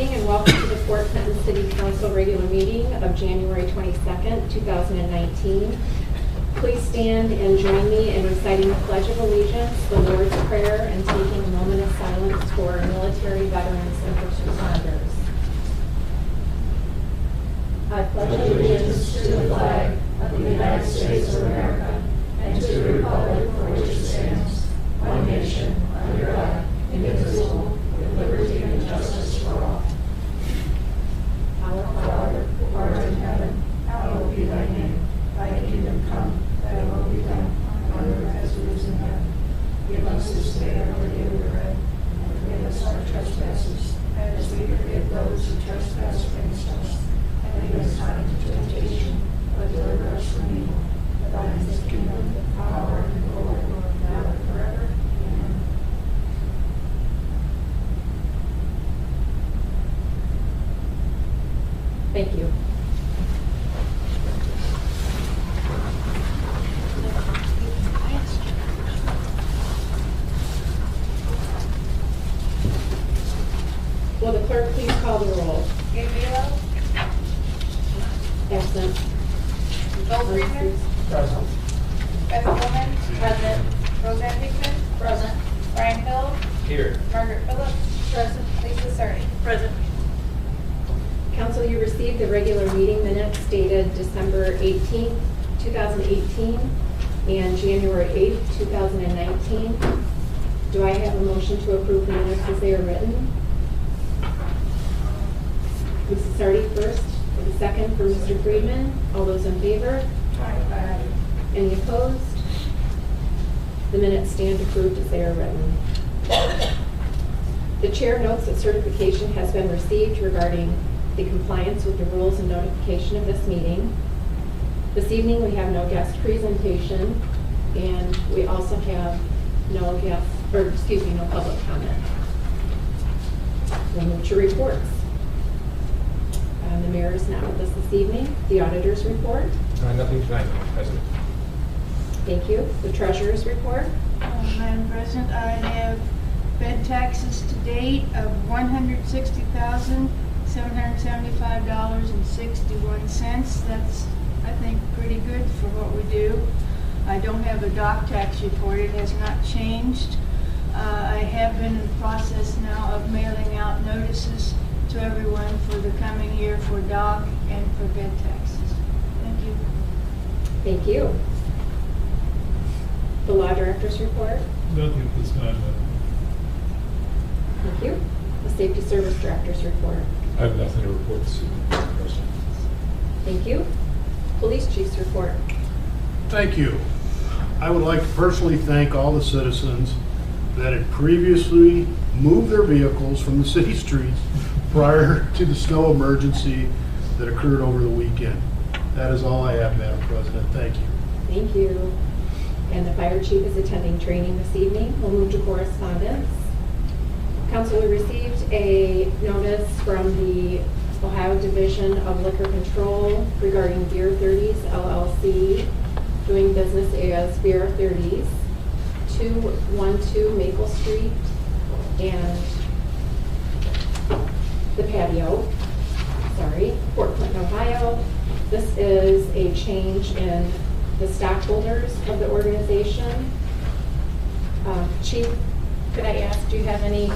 evening and welcome to the Fort Clinton City Council regular meeting of January 22nd, 2019. Please stand and join me in reciting the Pledge of Allegiance, the Lord's Prayer, and taking a moment of silence for our military veterans and first responders. I pledge allegiance to the flag of the United States of America and to the republic for which it stands, one nation, under God, indivisible, with liberty and justice for all. Our Father, who art in heaven, hallowed be thy name. Thy kingdom come, thy will be done, on earth as it is in heaven. Give us this day our daily bread, and forgive us our trespasses, as we forgive those who trespass against us. And lead us not into temptation, but deliver us from evil. For thine is the kingdom, the power, and the glory, now and forever. Amen. Thank you. Will the clerk please call the roll? Gabriel, Absent. Joel Friedman, Present. Beth Gilman, Present. Roseanne Hickman, Present. Brian Hill, Here. Margaret Phillips, present, Lisa Sardi. Present. Council, you received the regular meeting minutes dated December 18th, 2018 and January 8th, 2019. Do I have a motion to approve the minutes as they are written? Mrs. Sardi first, for the second for Mr. Friedman. All those in favor? Aye. Any opposed? The minutes stand approved as they are written. The chair notes that certification has been received regarding the compliance with the rules and notification of this meeting. This evening we have no guest presentation, and we also have no public comment. We'll move to reports. The mayor is not with us this evening. The auditor's report. Nothing tonight, Madam President. Thank you. The treasurer's report. Madam President, I have bed taxes to date of $160,775.61. That's, I think, pretty good for what we do. I don't have a dock tax report. It has not changed. I have been in the process now of mailing out notices to everyone for the coming year for dock and for bed taxes. Thank you. Thank you. The law director's report. Nothing at this time, Madam. Thank you. The safety service director's report. I have nothing to report this evening, Madam President. Thank you. Police chief's report. Thank you. I would like to personally thank all the citizens that had previously moved their vehicles from the city streets prior to the snow emergency that occurred over the weekend. That is all I have, Madam President. Thank you. Thank you. And the fire chief is attending training this evening. We'll move to correspondence. Council, we received a notice from the Ohio Division of Liquor Control regarding Beer 30s LLC, doing business as Beer 30s, 212 Maple Street, and the patio, Fort Clinton, Ohio. This is a change in the stockholders of the organization. Chief, could I ask, do you have any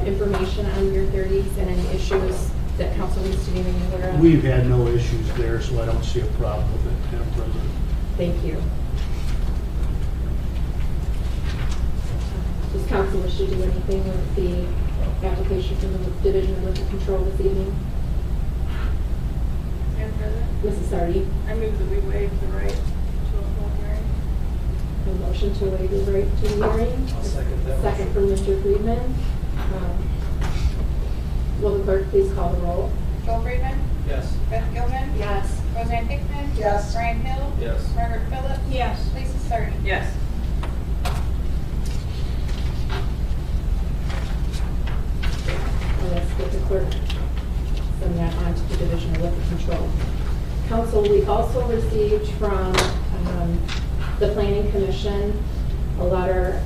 information on Beer 30s and any issues that council needs to be made aware of? We've had no issues there, so I don't see a problem with it, Madam President. Thank you. Does council wish to do anything with the application from the Division of Liquor Control this evening? Madam President, Mrs. Sardi, I move that we waive the right to a full hearing. a motion to waive the right to the hearing. I'll second that. Second from Mr. Friedman. Will the clerk please call the roll? Joel Friedman, Yes. Beth Gilman, Yes. Roseanne Hickman, Yes. Brian Hill, Yes. Margaret Phillips, Yes. Lisa Sardi. Yes. Let's get the clerk send that on to the Division of Liquor Control. Council, we also received from the Planning Commission a letter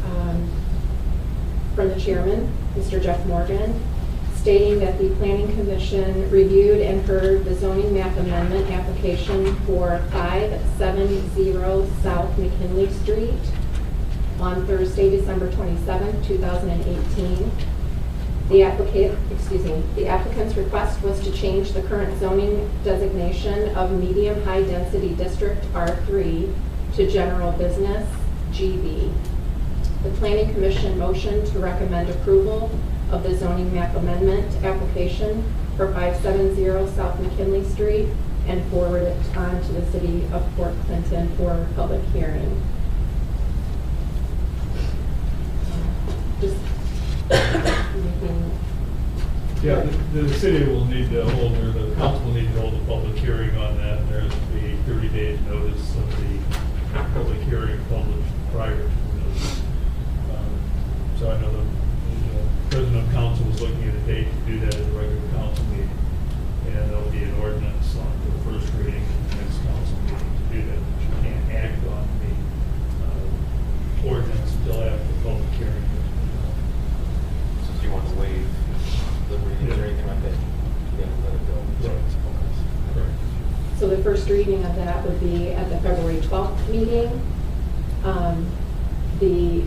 from the chairman, Mr. Jeff Morgan, stating that the Planning Commission reviewed and heard the zoning map amendment application for 570 South McKinley Street on Thursday, December 27, 2018. The applicant's request was to change the current zoning designation of medium high density district R3 to general business GB. The Planning Commission motioned to recommend approval of the zoning map amendment application for 570 South McKinley Street and forward it on to the City of Fort Clinton for public hearing. Just making. Yeah, the city will need to hold, or the council will need to hold a public hearing on that. And there's the 30 days notice of the public hearing published prior to the notice. So I know the president of council was looking at a date to do that at the regular council meeting. And there'll be an ordinance on the first reading at the next council meeting to do that. But you can't act on the ordinance until after the public hearing. So do you want to waive the readings or anything like that? You gotta let it go. Right. Correct. So the first reading of that would be at the February 12th meeting. The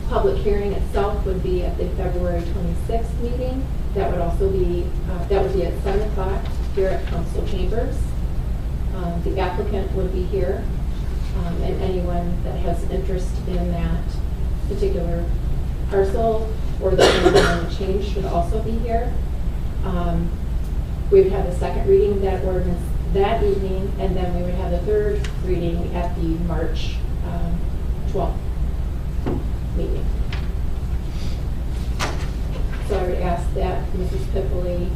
public hearing itself would be at the February 26th meeting. That would also be, that would be at 7 o'clock here at council chambers. The applicant would be here, and anyone that has interest in that particular parcel or the change should also be here. We would have the second reading of that ordinance that evening, and then we would have the third reading at the March 12th meeting. So I would ask that Mrs. Pipoli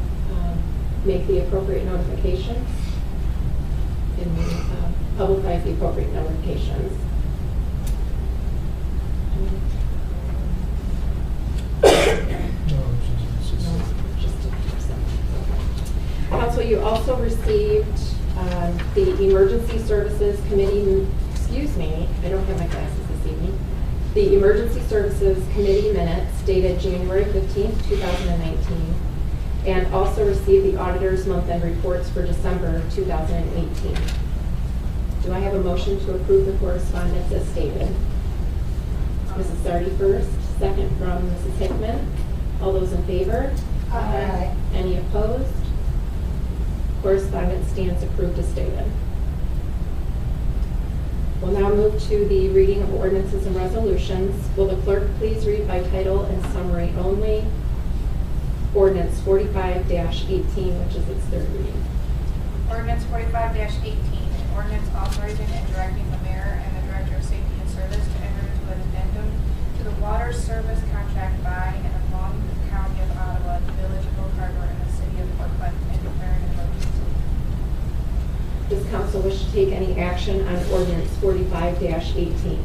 make the appropriate notifications and publicize the appropriate notifications. Council, you also received the Emergency Services Committee, I don't have my glasses this evening. The Emergency Services Committee minutes dated January 15th, 2019, and also received the auditor's month-end reports for December 2018. Do I have a motion to approve the correspondence as stated? Mrs. Sardi first, second from Mrs. Hickman. All those in favor? Aye. Any opposed? Correspondence stands approved as stated. We'll now move to the reading of ordinances and resolutions. Will the clerk please read by title and summary only? Ordinance 45-18, which is its third reading. Ordinance 45-18, an ordinance authorizing and directing the mayor and the director of safety and service to enter into an addendum to the water service contract by and among the county of Ottawa, the village of Oak Harbor, and the city of Fort Clinton, and declaring an emergency. Does council wish to take any action on ordinance 45-18?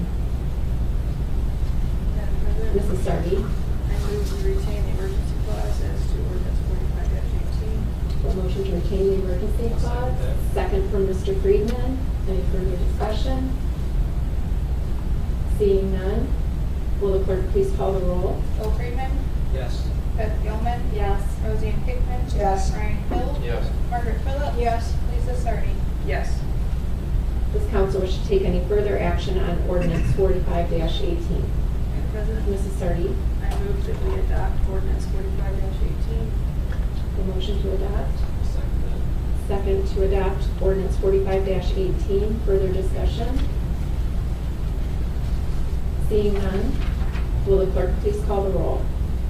Madam President, Mrs. Sardi, I move to retain the emergency clause as to ordinance 45-18. a motion to retain the emergency clause. Second from Mr. Friedman. Any further discussion? Seeing none, will the clerk please call the roll? Joel Freeman. Yes. Beth Gilman. Yes. Roseanne Hickman. Yes. Ryan Hill. Yes. Margaret Phillips. Yes. Lisa Sardi. Yes. Does council wish to take any further action on ordinance 45-18? Madam President, Mrs. Sardi, I move that we adopt ordinance 45-18. the motion to adopt. Second to adopt ordinance 45-18. Further discussion? Seeing none, will the clerk please call the roll?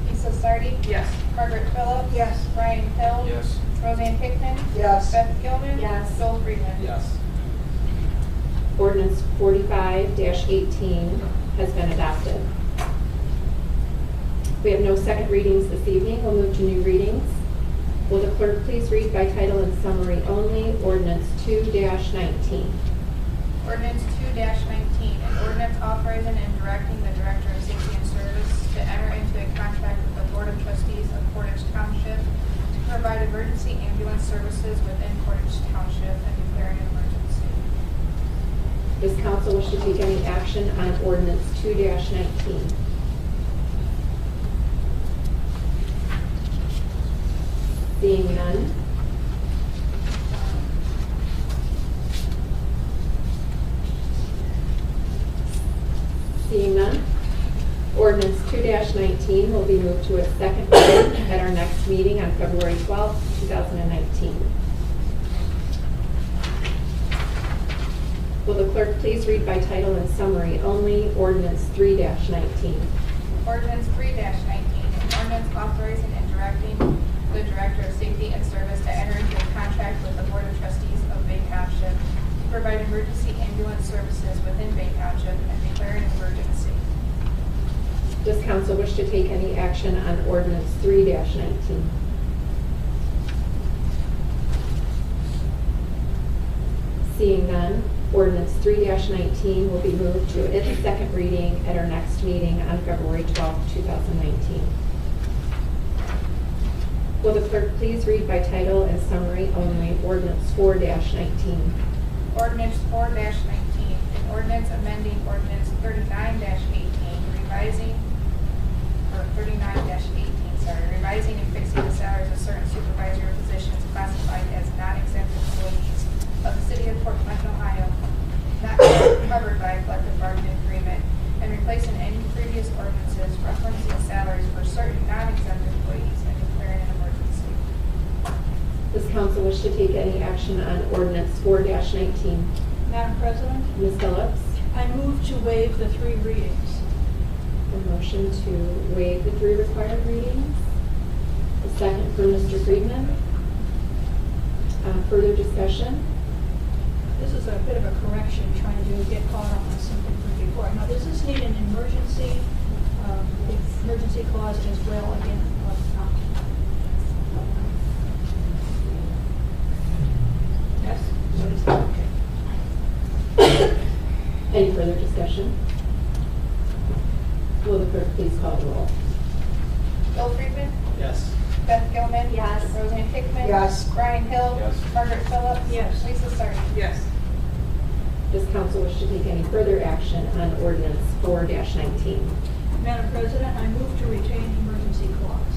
Lisa Sardi. Yes. Margaret Phillips. Yes. Ryan Hill. Yes. Roseanne Hickman. Yes. Beth Gilman. Yes. Joel Freeman. Yes. Ordinance 45-18 has been adopted. We have no second readings this evening. We'll move to new readings. Will the clerk please read by title and summary only ordinance 2-19? Ordinance 2-19, an ordinance authorizing and directing the Director of Safety and Service to enter into a contract with the Board of Trustees of Portage Township to provide emergency ambulance services within Portage Township and declaring an emergency. Does council wish to take any action on ordinance 2-19? Ordinance 2-19 will be moved to its second reading at our next meeting on February 12th, 2019. Will the clerk please read by title and summary only, Ordinance 3-19? Ordinance 3-19, an ordinance authorizing and directing the Director of Safety and Service to enter into a contract with the Board of Trustees of Bay Township to provide emergency ambulance services within Bay Township and declaring an emergency. Does council wish to take any action on Ordinance 3-19? Seeing none, Ordinance 3-19 will be moved to its second reading at our next meeting on February 12th, 2019. Will the clerk please read by title and summary only, Ordinance 4-19? Ordinance 4-19, an ordinance amending Ordinance 39-18, revising and fixing the salaries of certain supervisory positions classified as non-exempt employees of the City of Portland, Ohio, not covered by a collective bargaining agreement, and replacing any previous ordinances referencing salaries for certain non-exempt employees and declaring an emergency. Does council wish to take any action on Ordinance 4-19? Madam President, Ms. Phillips? I move to waive the 3 readings. A motion to waive the 3 required readings. A second for Mr. Friedman. Further discussion? This is a bit of a correction, trying to get caught up on something from before. Now, does this need an emergency clause as well again? Yes? What is that? Okay. Any further discussion? Will the clerk please call the roll? Bill Friedman? Yes. Beth Gilman? Yes. Roseanne Hickman? Yes. Brian Hill? Yes. Margaret Phillips? Yes. Lisa Sardi? Yes. Does council wish to take any further action on Ordinance 4-19? Madam President, I move to retain the emergency clause.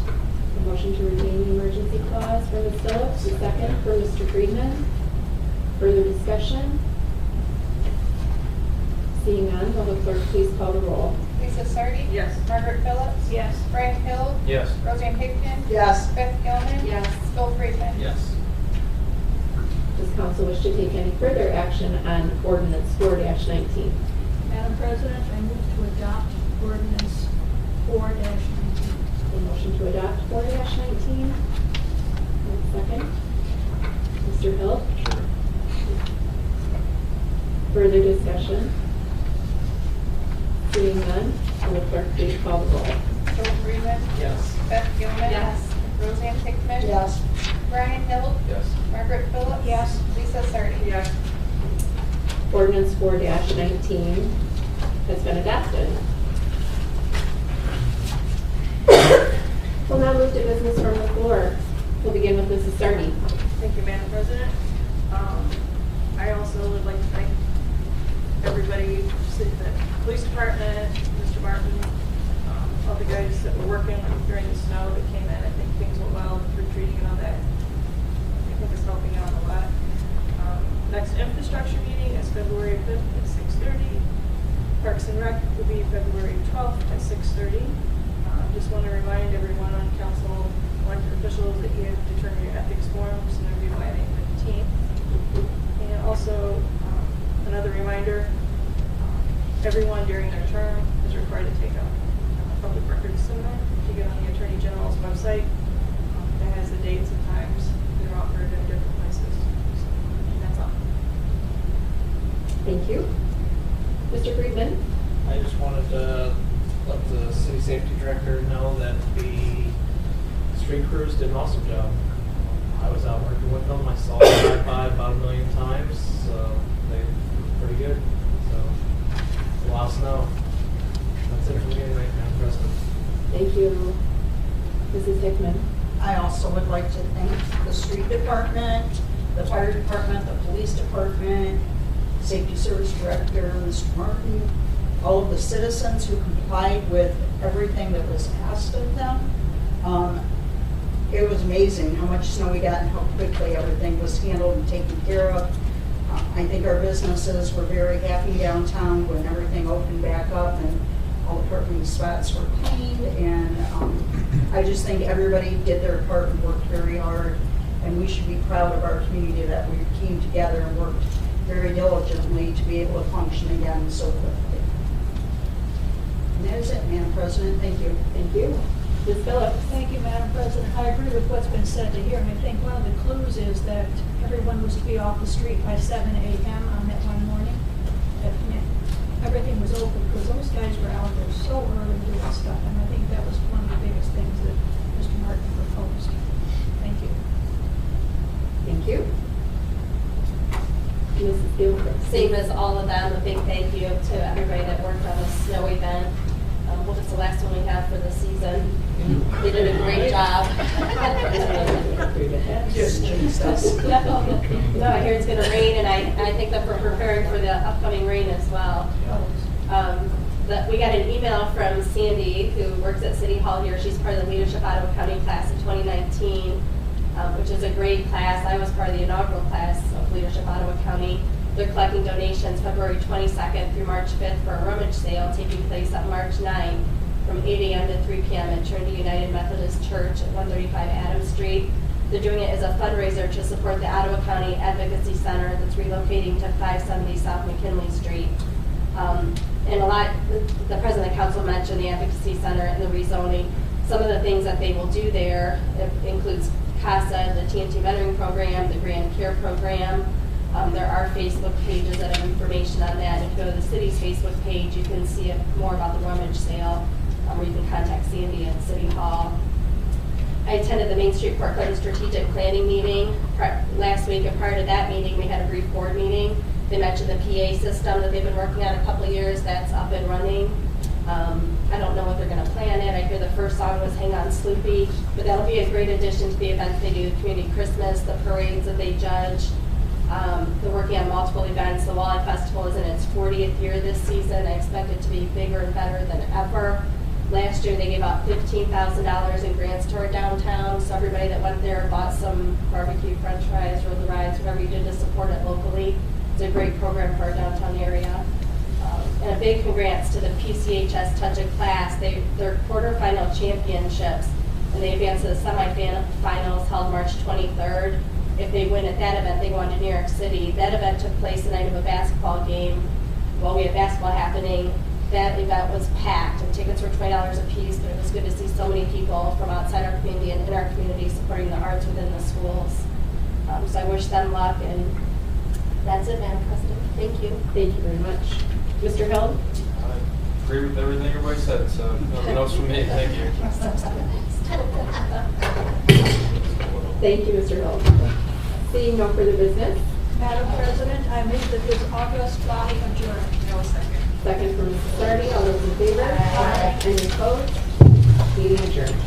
A motion to retain the emergency clause for Ms. Phillips, a second for Mr. Friedman. Further discussion? Seeing none, will the clerk please call the roll? Lisa Sardi? Yes. Margaret Phillips? Yes. Brian Hill? Yes. Roseanne Hickman? Yes. Beth Gilman? Yes. Bill Friedman? Yes. Does council wish to take any further action on Ordinance 4-19? Madam President, I move to adopt ordinance 4-19. A motion to adopt 4-19. Second. Mr. Hill? Sure. Further discussion? Seeing none, will the clerk please call the roll? Bill Friedman? Yes. Beth Gilman? Yes. Roseanne Hickman? Yes. Brian Hill? Yes. Margaret Phillips? Yes. Lisa Sardi? Yes. Ordinance 4-19 has been adopted. We'll now move to business from the floor. We'll begin with Mrs. Sardi. Thank you, Madam President. I also would like to thank everybody, the police department, Mr. Martin, all the guys that were working during the snow that came in. I think things went well with retreating and all that. I think it's helping out a lot. Next infrastructure meeting is February 5th at 6:30. Parks and Rec will be February 12th at 6:30. Just want to remind everyone on council, elected officials, that you have to turn your ethics forms and review by May 15th. And also, another reminder, everyone during their term is required to take a public records seminar. If you get on the Attorney General's website, that has the dates and times that are offered in different places. So, that's all. Thank you. Mr. Friedman? I just wanted to let the city safety director know that the street crews did an awesome job. I was out working with them. I saw them drive by about 1 million times. So they were pretty good. So it's a lot of snow. That's it for me tonight, Madam President. Thank you. Mrs. Hickman? I also would like to thank the street department, the fire department, the police department, safety service director, Mr. Martin, all of the citizens who complied with everything that was asked of them. It was amazing how much snow we got and how quickly everything was handled and taken care of. I think our businesses were very happy downtown when everything opened back up, and all the parking spots were cleaned, and I just think everybody did their part and worked very hard, and we should be proud of our community that we came together and worked very diligently to be able to function again so quickly. And that is it, Madam President. Thank you. Thank you. Ms. Phillips? Thank you, Madam President. I agree with what's been said here, and I think one of the clues is that everyone was to be off the street by 7 a.m. on that one morning. That meant everything was open, because those guys were out there so early doing stuff, and I think that was one of the biggest things that Mr. Martin proposed. Thank you. Thank you. Mrs. Gilchrist? Same as all of them, a big thank you to everybody that worked on the snow event. Hope it's the last one we have for the season. They did a great job. Just jinxed us. No, I hear it's going to rain, and I think that we're preparing for the upcoming rain as well. We got an email from Sandy, who works at City Hall here. She's part of the Leadership Ottawa County class of 2019, which is a great class. I was part of the inaugural class of Leadership Ottawa County. They're collecting donations February 22nd through March 5th for a rummage sale taking place on March 9th from 8 a.m. to 3 p.m. at Trinity United Methodist Church at 135 Adams Street. They're doing it as a fundraiser to support the Ottawa County Advocacy Center that's relocating to 570 South McKinley Street. And the President of the Council mentioned the Advocacy Center and the rezoning. Some of the things that they will do there includes CASA, the TNT mentoring program, the Grand Care program. There are Facebook pages that have information on that. If you go to the city's Facebook page, you can see more about the rummage sale, or you can contact Sandy at City Hall. I attended the Main Street Portland Strategic Planning meeting last week, and prior to that meeting, we had a brief board meeting. They mentioned the PA system that they've been working on a couple of years. That's up and running. I don't know what they're going to play on it. I hear the first song was Hang On Sloopy, but that'll be a great addition to the events they do, Community Christmas, the parades that they judge. They're working on multiple events. The Walleye Festival is in its 40th year this season. I expect it to be bigger and better than ever. Last year they gave out $15,000 in grants to our downtown, so everybody that went there bought some barbecue, french fries, rode the rides, whatever you did to support it locally. It's a great program for our downtown area. And a big congrats to the PCHS Touch a Class. They're quarterfinal championships, and they advanced to the semifinals held March 23rd. If they win at that event, they go on to New York City. That event took place the night of a basketball game. While we had basketball happening, that event was packed, and tickets were $20 a piece, but it was good to see so many people from outside our community and in our community supporting the arts within the schools. So I wish them luck, and that's it, Madam President. Thank you. Thank you very much. Mr. Hill? I agree with everything everybody said, so nothing else from me. Thank you. Thank you, Mr. Hill. Seeing no further business. Madam President, I move that this August body adjourn. No second. Second from Mrs. Sardi. All those in favor? Aye. Any opposed? Meeting adjourned.